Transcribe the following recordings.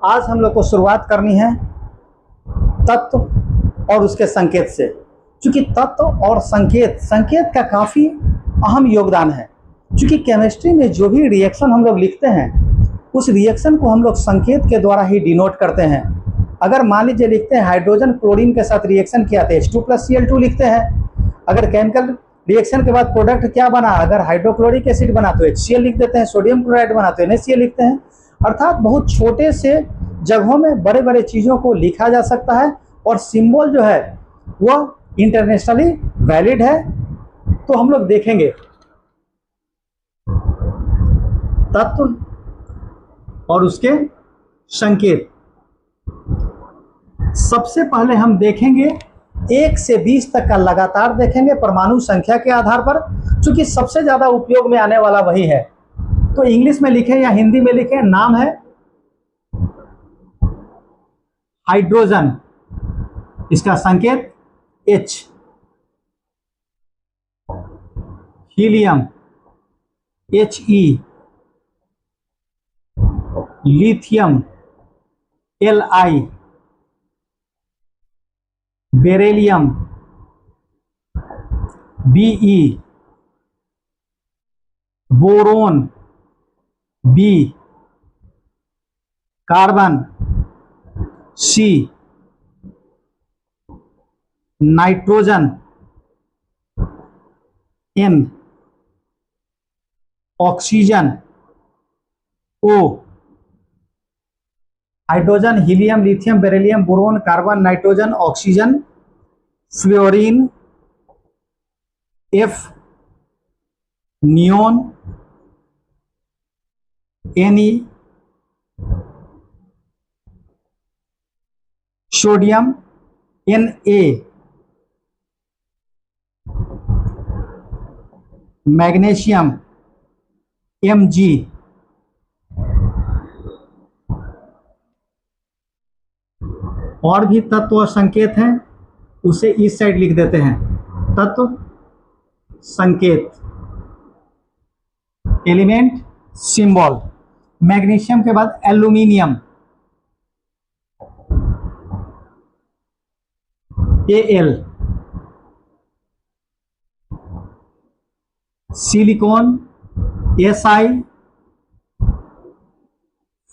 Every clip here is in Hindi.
आज हम लोग को शुरुआत करनी है तत्व और उसके संकेत से, क्योंकि तत्व और संकेत का काफ़ी अहम योगदान है। क्योंकि केमिस्ट्री में जो भी रिएक्शन हम लोग लिखते हैं उस रिएक्शन को हम लोग संकेत के द्वारा ही डिनोट करते हैं। अगर मान लीजिए लिखते हैं हाइड्रोजन क्लोरीन के साथ रिएक्शन किया तो H2+Cl2 लिखते हैं। अगर केमिकल रिएक्शन के बाद प्रोडक्ट क्या बना, अगर हाइड्रोक्लोरिक एसिड बना तो HCl लिख देते हैं, सोडियम क्लोराइड बना तो NaCl लिखते हैं। अर्थात बहुत छोटे से जगहों में बड़े बड़े चीज़ों को लिखा जा सकता है और सिंबल जो है वह इंटरनेशनली वैलिड है। तो हम लोग देखेंगे तत्व और उसके संकेत। सबसे पहले हम देखेंगे 1 से 20 तक का लगातार देखेंगे परमाणु संख्या के आधार पर, क्योंकि सबसे ज़्यादा उपयोग में आने वाला वही है। तो इंग्लिश में लिखें या हिंदी में लिखें, नाम है हाइड्रोजन, इसका संकेत H। Helium He, lithium Li, beryllium Be, boron B, carbon C, nitrogen N, oxygen O। Hydrogen, helium, lithium, beryllium, boron, carbon, nitrogen, oxygen, fluorine F, neon Ne, sodium Na, magnesium Mg, और भी तत्व और संकेत हैं, उसे इस साइड लिख देते हैं। तत्व संकेत, एलिमेंट सिंबल। मैग्नीशियम के बाद aluminium Al, silicon Si,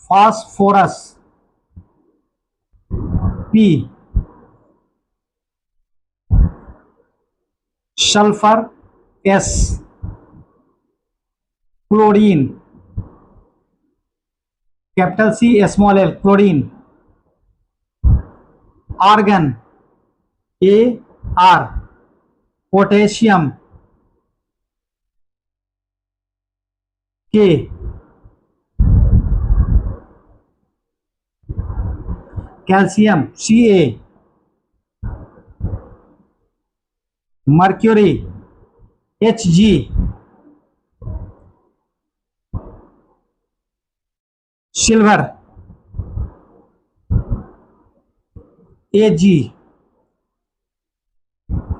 phosphorus P, sulphur S, chlorine capital C small l, chlorine. Argon Ar, potassium K, calcium Ca, mercury Hg, silver Ag,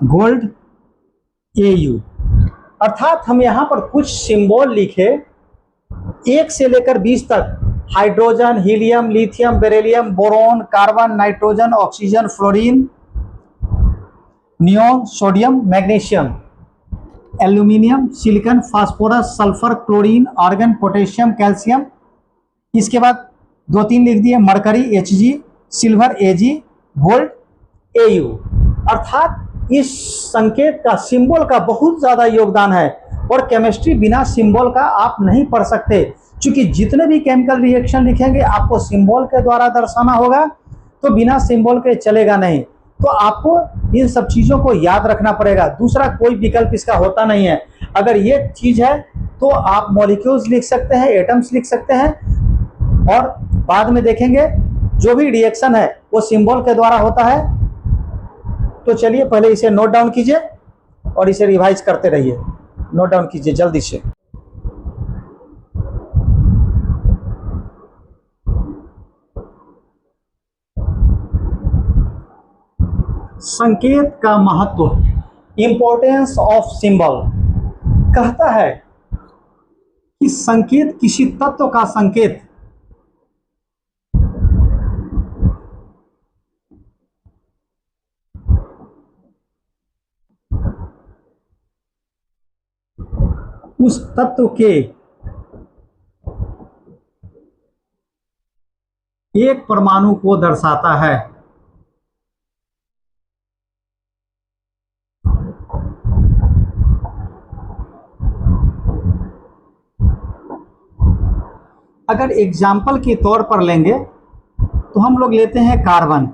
gold Au। अर्थात हम यहां पर कुछ सिंबल लिखे 1 से लेकर 20 तक, hydrogen, helium, lithium, beryllium, boron, carbon, nitrogen, oxygen, fluorine, neon, sodium, magnesium, aluminium, silicon, phosphorus, sulphur, chlorine, argon, potassium, calcium. इसके बाद 2-3 लिख दिए, mercury Hg, silver Ag, gold Au। अर्थात इस संकेत का, सिंबल का बहुत ज़्यादा योगदान है और केमिस्ट्री बिना सिंबल का आप नहीं पढ़ सकते, क्योंकि जितने भी केमिकल रिएक्शन लिखेंगे आपको सिंबल के द्वारा दर्शाना होगा, तो बिना सिंबल के चलेगा नहीं। तो आपको इन सब चीज़ों को याद रखना पड़ेगा, दूसरा कोई विकल्प इसका होता नहीं है। अगर ये चीज़ है तो आप मॉलिक्यूल्स लिख सकते हैं, एटम्स लिख सकते हैं, और बाद में देखेंगे जो भी रिएक्शन है वो सिंबल के द्वारा होता है। तो चलिए पहले इसे नोट डाउन कीजिए और इसे रिवाइज करते रहिए। नोट डाउन कीजिए जल्दी से। संकेत का महत्व, इंपॉर्टेंस ऑफ सिंबल, कहता है कि संकेत किसी तत्व का संकेत उस तत्व के एक परमाणु को दर्शाता है। अगर एग्जाम्पल के तौर पर लेंगे तो हम लोग लेते हैं कार्बन।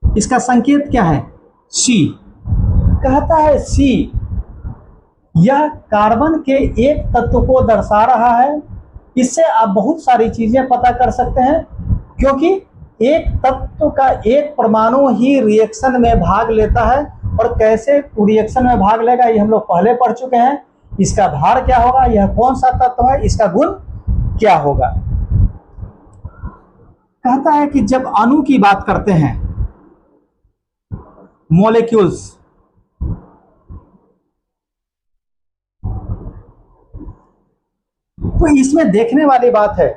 इसका संकेत क्या है? सी। कहता है सी, यह कार्बन के एक तत्व को दर्शा रहा है। इससे आप बहुत सारी चीजें पता कर सकते हैं, क्योंकि एक तत्व का एक परमाणु ही रिएक्शन में भाग लेता है, और कैसे रिएक्शन में भाग लेगा ये हम लोग पहले पढ़ चुके हैं। इसका भार क्या होगा, यह कौन सा तत्व है, इसका गुण क्या होगा। कहता है कि जब अणु की बात करते हैं, मॉलिक्यूल्स, तो इसमें देखने वाली बात है,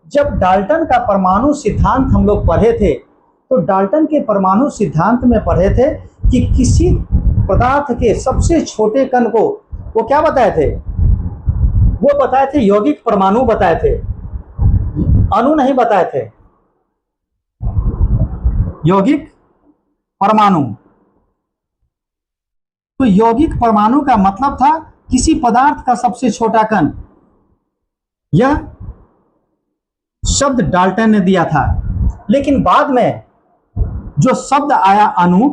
जब डाल्टन का परमाणु सिद्धांत हम लोग पढ़े थे, तो डाल्टन के परमाणु सिद्धांत में पढ़े थे कि किसी पदार्थ के सबसे छोटे कण को वो क्या बताए थे? वो बताए थे यौगिक परमाणु बताए थे, अणु नहीं बताए थे, यौगिक परमाणु। तो यौगिक परमाणु का मतलब था किसी पदार्थ का सबसे छोटा कण। यह शब्द डाल्टन ने दिया था, लेकिन बाद में जो शब्द आया अणु,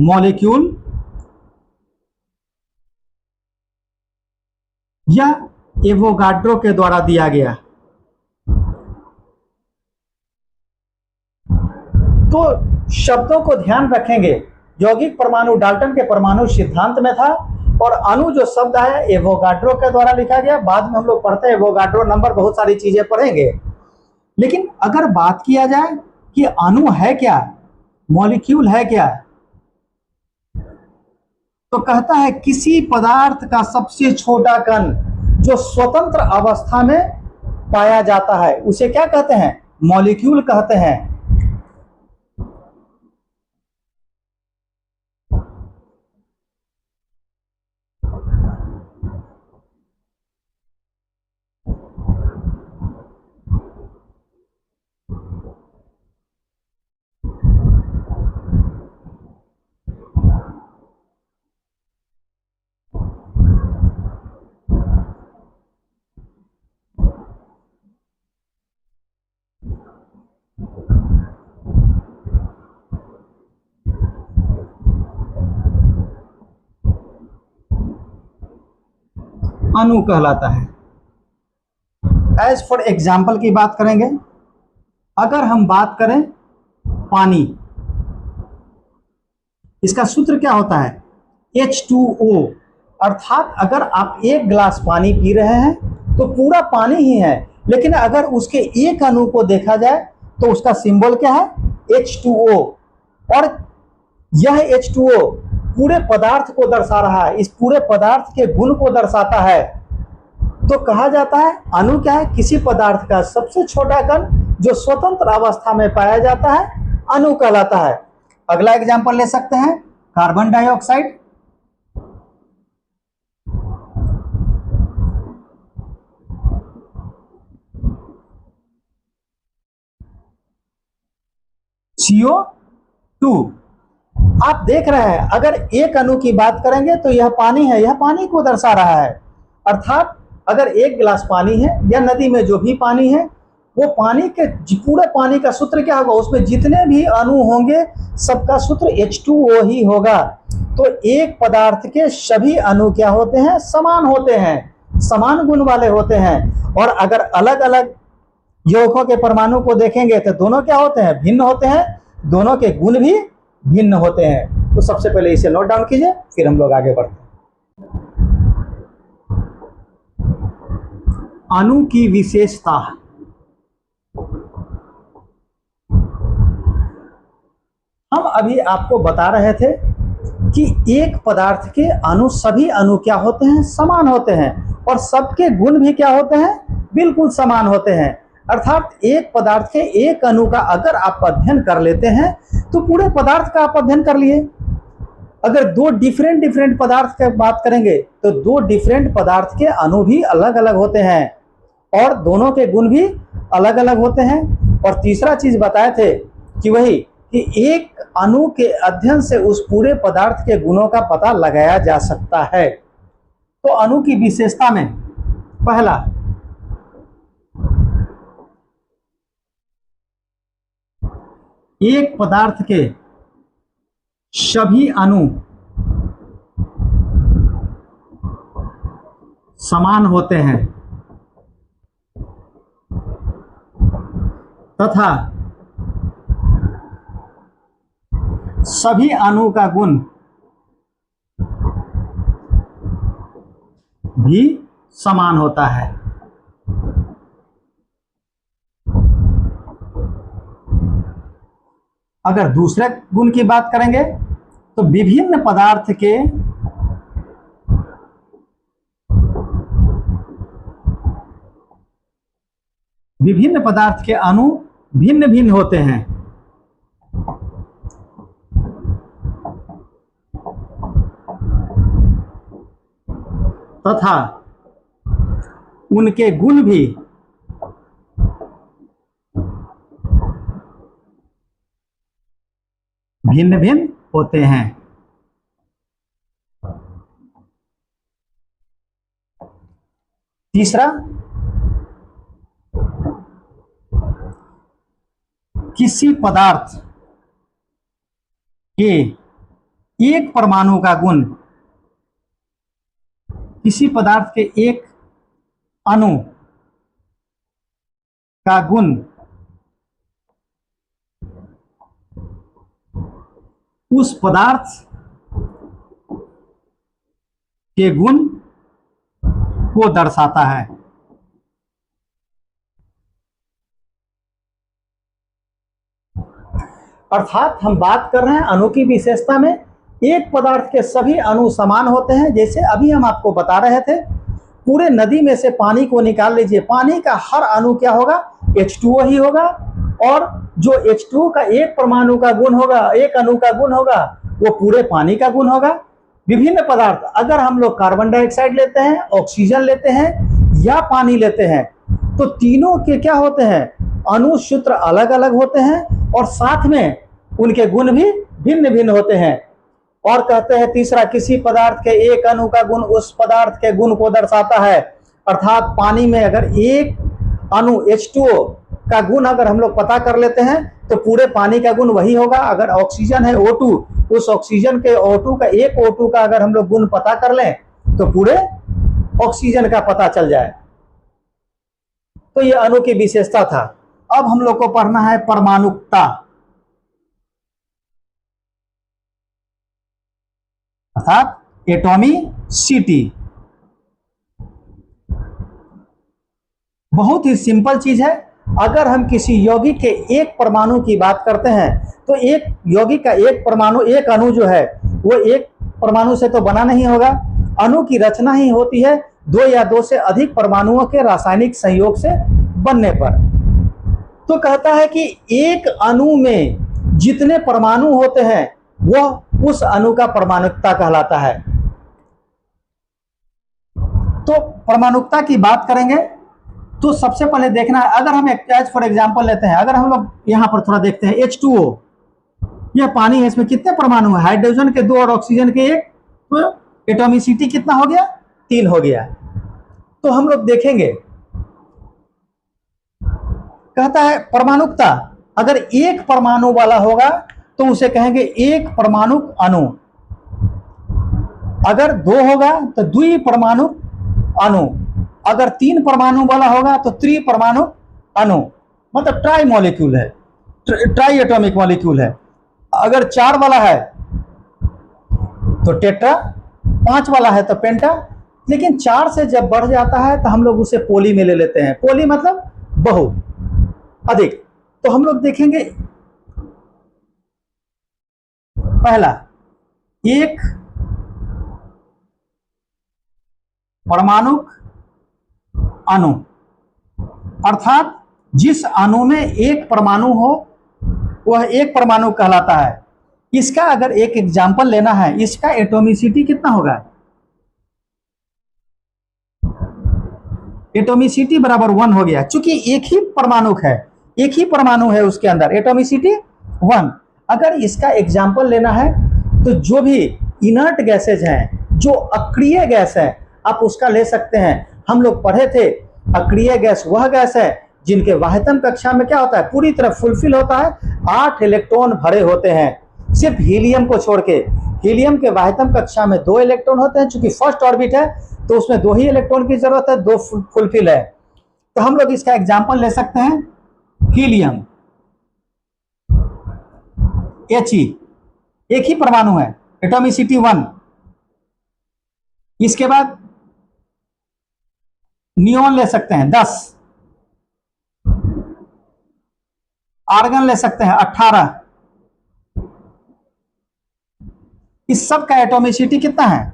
मॉलिक्यूल, यह एवोगाड्रो के द्वारा दिया गया। तो शब्दों को ध्यान रखेंगे, यौगिक परमाणु डाल्टन के परमाणु सिद्धांत में था, और अणु जो शब्द है एवोगाड्रो के द्वारा लिखा गया। बाद में हम लोग पढ़ते हैं एवोगाड्रो नंबर, बहुत सारी चीजें पढ़ेंगे। लेकिन अगर बात किया जाए कि अणु है क्या, मॉलिक्यूल है क्या, तो कहता है किसी पदार्थ का सबसे छोटा कण जो स्वतंत्र अवस्था में पाया जाता है, उसे क्या कहते हैं? मॉलिक्यूल कहते हैं। अणु कहलाता है। एज फॉर एग्जाम्पल की बात करेंगे, अगर हम बात करें पानी, इसका सूत्र क्या होता है? H2O। अर्थात अगर आप एक गिलास पानी पी रहे हैं तो पूरा पानी ही है, लेकिन अगर उसके एक अणु को देखा जाए तो उसका सिंबल क्या है? H2O। और यह H2O पूरे पदार्थ को दर्शा रहा है, इस पूरे पदार्थ के गुण को दर्शाता है। तो कहा जाता है अणु क्या है? किसी पदार्थ का सबसे छोटा कण जो स्वतंत्र अवस्था में पाया जाता है, अणु कहलाता है। अगला एग्जांपल ले सकते हैं, कार्बन डाइऑक्साइड। CO2। आप देख रहे हैं, अगर एक अणु की बात करेंगे तो यह पानी है, यह पानी को दर्शा रहा है। अर्थात अगर एक गिलास पानी है या नदी में जो भी पानी है, वो पानी के पूरे पानी का सूत्र क्या होगा? उसमें जितने भी अणु होंगे सबका सूत्र H2O ही होगा। तो एक पदार्थ के सभी अणु क्या होते हैं? समान होते हैं, समान गुण वाले होते हैं। और अगर अलग अलग यौगिकों के परमाणु को देखेंगे तो दोनों क्या होते हैं? भिन्न होते हैं, दोनों के गुण भी भिन्न होते हैं। तो सबसे पहले इसे नोट डाउन कीजिए, फिर हम लोग आगे बढ़ते हैं। अणु की विशेषता। हम अभी आपको बता रहे थे कि एक पदार्थ के अणु, सभी अणु क्या होते हैं? समान होते हैं, और सबके गुण भी क्या होते हैं? बिल्कुल समान होते हैं। अर्थात एक पदार्थ के एक अणु का अगर आप अध्ययन कर लेते हैं तो पूरे पदार्थ का आप अध्ययन कर लिए। अगर दो डिफरेंट डिफरेंट पदार्थ की बात करेंगे तो दो डिफरेंट पदार्थ के अणु भी अलग अलग होते हैं और दोनों के गुण भी अलग अलग होते हैं। और तीसरा चीज बताए थे कि वही कि एक अणु के अध्ययन से उस पूरे पदार्थ के गुणों का पता लगाया जा सकता है। तो अणु की विशेषता में पहला, एक पदार्थ के सभी अणु समान होते हैं तथा सभी अणु का गुण भी समान होता है। अगर दूसरे गुण की बात करेंगे तो विभिन्न पदार्थ के अणु भिन्न भिन्न होते हैं तथा उनके गुण भी भिन्न भिन्न होते हैं। तीसरा, किसी पदार्थ के एक परमाणु का गुण किसी पदार्थ के एक अणु का गुण उस पदार्थ के गुण को दर्शाता है। अर्थात हम बात कर रहे हैं अणु की विशेषता में, एक पदार्थ के सभी अणु समान होते हैं। जैसे अभी हम आपको बता रहे थे, पूरे नदी में से पानी को निकाल लीजिए, पानी का हर अणु क्या होगा, H2O ही होगा, और जो H2O का एक परमाणु का गुण होगा, एक अणु का गुण होगा, वो पूरे पानी का गुण होगा। विभिन्न पदार्थ, अगर हम लोग कार्बन डाइऑक्साइड लेते हैं, ऑक्सीजन लेते हैं या पानी लेते हैं, तो तीनों के क्या होते हैं, अणु सूत्र अलग अलग होते हैं और साथ में उनके गुण भी भिन्न भिन्न होते हैं। और कहते हैं तीसरा, किसी पदार्थ के एक अणु का गुण उस पदार्थ के गुण को दर्शाता है। अर्थात पानी में अगर एक अणु H2O का गुण अगर हम लोग पता कर लेते हैं तो पूरे पानी का गुण वही होगा। अगर ऑक्सीजन है O2, उस ऑक्सीजन के O2 का एक O2 का अगर हम लोग गुण पता कर लें तो पूरे ऑक्सीजन का पता चल जाए। तो ये अणु की विशेषता था। अब हम लोग को पढ़ना है परमाणुकता, अर्थात एटॉमिसिटी। बहुत ही सिंपल चीज है। अगर हम किसी यौगिक के एक परमाणु की बात करते हैं तो एक यौगिक का एक परमाणु, एक अणु जो है वो एक परमाणु से तो बना नहीं होगा। अणु की रचना ही होती है दो या दो से अधिक परमाणुओं के रासायनिक संयोग से बनने पर। तो कहता है कि एक अणु में जितने परमाणु होते हैं वह उस अणु का परमाणुकता कहलाता है। तो परमाणुकता की बात करेंगे तो सबसे पहले देखना है, अगर हम एज फॉर एग्जांपल लेते हैं, अगर हम लोग यहां पर थोड़ा देखते हैं, H2O यह पानी है, इसमें कितने परमाणु है, हाइड्रोजन के 2 और ऑक्सीजन के 1, तो एटॉमिसिटी कितना हो गया, 3 हो गया। तो हम लोग देखेंगे, कहता है परमाणुकता, अगर एक परमाणु वाला होगा तो उसे कहेंगे एक परमाणुक अणु, अगर 2 होगा तो द्विपरमाणुक अणु, अगर 3 परमाणु वाला होगा तो त्रिपरमाणु अणु, मतलब ट्राई मॉलिक्यूल है, ट्राई एटॉमिक मॉलिक्यूल है। अगर 4 वाला है तो टेट्रा, 5 वाला है तो पेंटा, लेकिन 4 से जब बढ़ जाता है तो हम लोग उसे पोली में ले लेते हैं। पोली मतलब बहु, अधिक। तो हम लोग देखेंगे, पहला, एक परमाणुक अणु, अर्थात जिस अणु में एक परमाणु हो वह एक परमाणु कहलाता है। इसका अगर एक एग्जाम्पल लेना है, इसका एटोमिसिटी कितना होगा? एटोमिसिटी बराबर 1 हो गया, चूंकि एक ही परमाणु है, एक ही परमाणु है उसके अंदर, एटोमिसिटी 1। अगर इसका एग्जाम्पल लेना है तो जो भी इनर्ट गैसेज हैं, जो अक्रिय गैस है, आप उसका ले सकते हैं। हम लोग पढ़े थे अक्रिय गैस वह गैस है जिनके वाह्यतम कक्षा में क्या होता है, पूरी तरह फुलफिल होता है, 8 इलेक्ट्रॉन भरे होते हैं, सिर्फ हीलियम को छोड़ के। हीलियम के वाह्यतम कक्षा में 2 इलेक्ट्रॉन होते हैं, चूंकि फर्स्ट ऑर्बिट है तो उसमें 2 ही इलेक्ट्रॉन की जरूरत है, 2 फुलफिल है। तो हम लोग इसका एग्जाम्पल ले सकते हैं हीलियम, He, एक ही परमाणु है, एटोमिसिटी 1। इसके बाद नियोन ले सकते हैं 10, आर्गन ले सकते हैं 18। इस सब का एटोमिसिटी कितना है?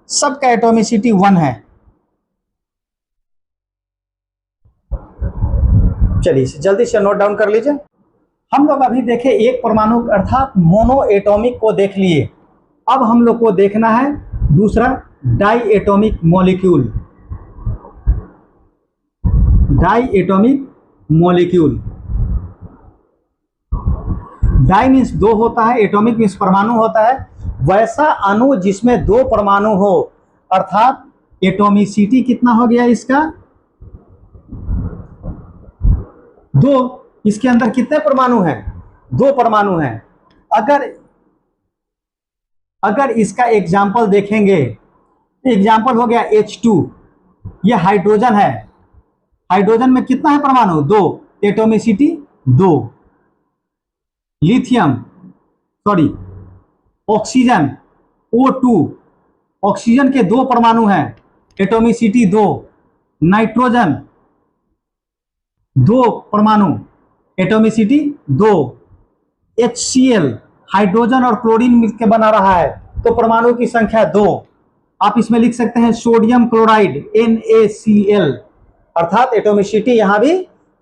सब का एटोमिसिटी 1 है। चलिए इसे जल्दी से नोट डाउन कर लीजिए। हम लोग अभी देखे एक परमाणु अर्थात मोनो एटॉमिक को देख लिए। अब हम लोग को देखना है दूसरा di atomic molecule. Di atomic molecule, di means 2 होता है, एटॉमिक मीन्स परमाणु होता है। वैसा अणु जिसमें 2 परमाणु हो, अर्थात एटोमिसिटी कितना हो गया इसका? 2। इसके अंदर कितने परमाणु हैं? 2 परमाणु हैं। अगर इसका एग्जाम्पल देखेंगे, एग्जाम्पल हो गया H2, ये हाइड्रोजन है। हाइड्रोजन में कितना है परमाणु? 2, atomicity 2। Lithium, sorry oxygen O2, oxygen के 2 परमाणु हैं, एटोमिसिटी 2। नाइट्रोजन 2 परमाणु, एटोमिसिटी 2। HCl, हाइड्रोजन और क्लोरीन मिलकर बना रहा है, तो परमाणु की संख्या 2। आप इसमें लिख सकते हैं सोडियम क्लोराइड NaCl, अर्थात एटोमिसिटी यहां भी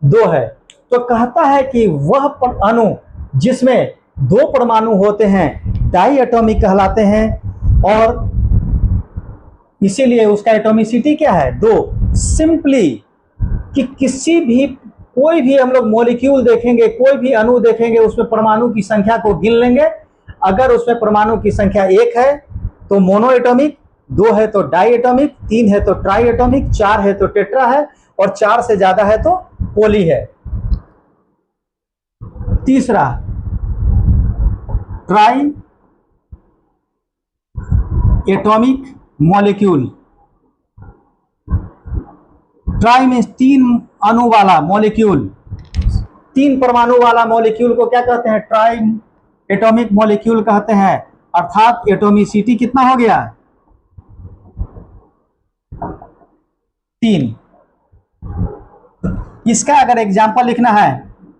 2 है। तो कहता है कि वह अणु जिसमें 2 परमाणु होते हैं डाई एटॉमिक कहलाते हैं, और इसीलिए उसका एटोमिसिटी क्या है? 2। सिंपली कि किसी भी कोई भी हम लोग मॉलिक्यूल देखेंगे, कोई भी अणु देखेंगे, उसमें परमाणु की संख्या को गिन लेंगे। अगर उसमें परमाणु की संख्या 1 है तो मोनो एटॉमिक, 2 है तो डाई एटॉमिक, 3 है तो ट्राई एटॉमिक, 4 है तो टेट्रा है, और 4 से ज्यादा है तो पोली है। तीसरा ट्राई एटॉमिक मॉलिक्यूल। ट्राई में 3 अणु वाला मॉलिक्यूल, 3 परमाणु वाला मॉलिक्यूल को क्या कहते हैं? ट्राई एटॉमिक मॉलिक्यूल कहते हैं। अर्थात एटोमिसिटी कितना हो गया? 3। इसका अगर एग्जाम्पल लिखना है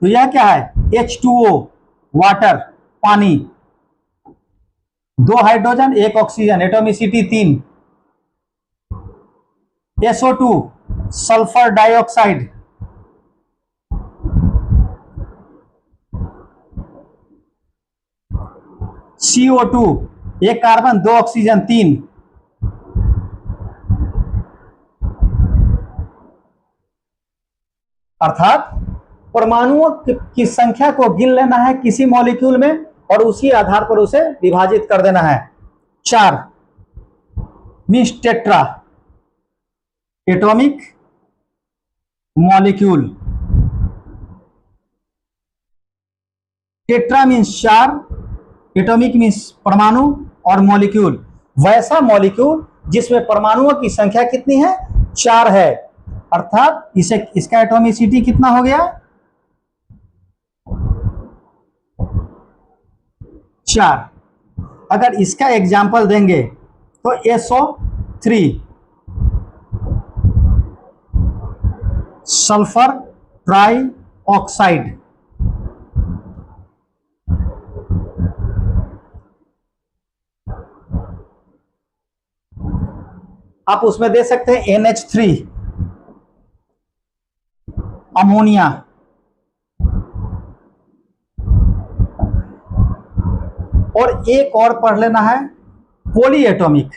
तो यह क्या है? H2O, वाटर, पानी, 2 hydrogen 1 oxygen, atomicity 3। SO2, sulphur dioxide, CO2, 1 carbon 2 oxygen 3। अर्थात परमाणुओं की संख्या को गिन लेना है किसी मॉलिक्यूल में और उसी आधार पर उसे विभाजित कर देना है। 4 means tetra atomic molecule. Tetra means 4, atomic means परमाणु, और मॉलिक्यूल वैसा मॉलिक्यूल जिसमें परमाणुओं की संख्या कितनी है? 4 है। अर्थात इसका एटोमिसिटी कितना हो गया? 4। अगर इसका एग्जाम्पल देंगे तो SO3, सल्फर ट्राई ऑक्साइड। आप उसमें दे सकते हैं NH3, अमोनिया, और एक और पढ़ लेना है poly atomic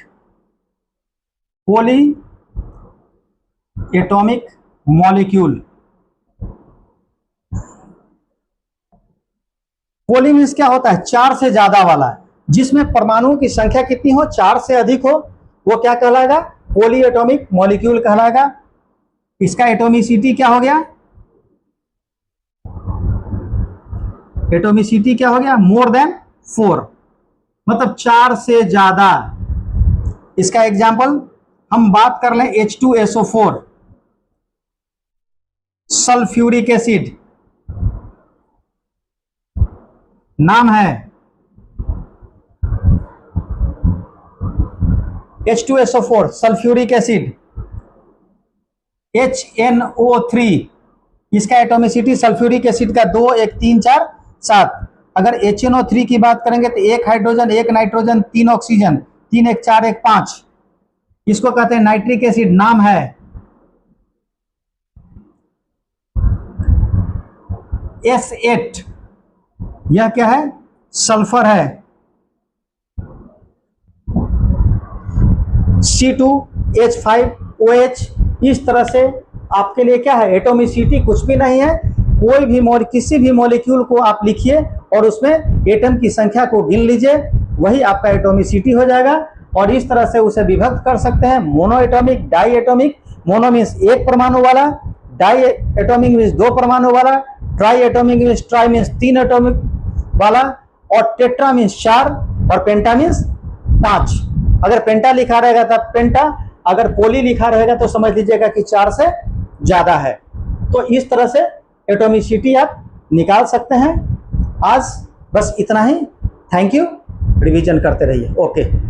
molecule. Poly means क्या होता है? 4 से ज्यादा वाला, जिसमें परमाणुओं की संख्या कितनी हो? 4 से अधिक हो, वो क्या कहलाएगा? पॉली एटॉमिक मॉलिक्यूल कहलाएगा। इसका एटॉमिसिटी क्या हो गया? एटॉमिसिटी क्या हो गया? मोर देन 4, मतलब 4 से ज्यादा। इसका एग्जाम्पल हम बात कर लें H2SO4, सल्फ्यूरिक एसिड नाम है, H2SO4 सल्फ्यूरिक एसिड, HNO3, इसका एटॉमिसिटी सल्फ्यूरिक एसिड का 2, 1, 3, 4, 7। अगर HNO3 की बात करेंगे तो 1 हाइड्रोजन, 1 नाइट्रोजन, 3 ऑक्सीजन, 3, 1, 4, 1, 5। इसको कहते हैं नाइट्रिक एसिड, नाम है S8। यह क्या है? सल्फर है। C2H5OH। इस तरह से आपके लिए क्या है? एटॉमिसिटी कुछ भी नहीं है, कोई भी किसी भी मॉलिक्यूल को आप लिखिए और उसमें एटम की संख्या को गिन लीजिए, वही आपका एटॉमिसिटी हो जाएगा। और इस तरह से उसे विभक्त कर सकते हैं, mono atomic, di atomic. Mono means 1 परमाणु वाला, डाई एटॉमिक मीन्स 2 परमाणु वाला, ट्राई एटॉमिक मीन्स 3 एटॉमिक वाला, और टेट्रा मीन्स 4, और पेंटा मीन्स 5। अगर पेंटा लिखा रहेगा तब पेंटा, अगर पोली लिखा रहेगा तो समझ लीजिएगा कि 4 से ज्यादा है। तो इस तरह से एटॉमिसिटी आप निकाल सकते हैं। आज बस इतना ही। Thank you. रिवीजन करते रहिए। ओके।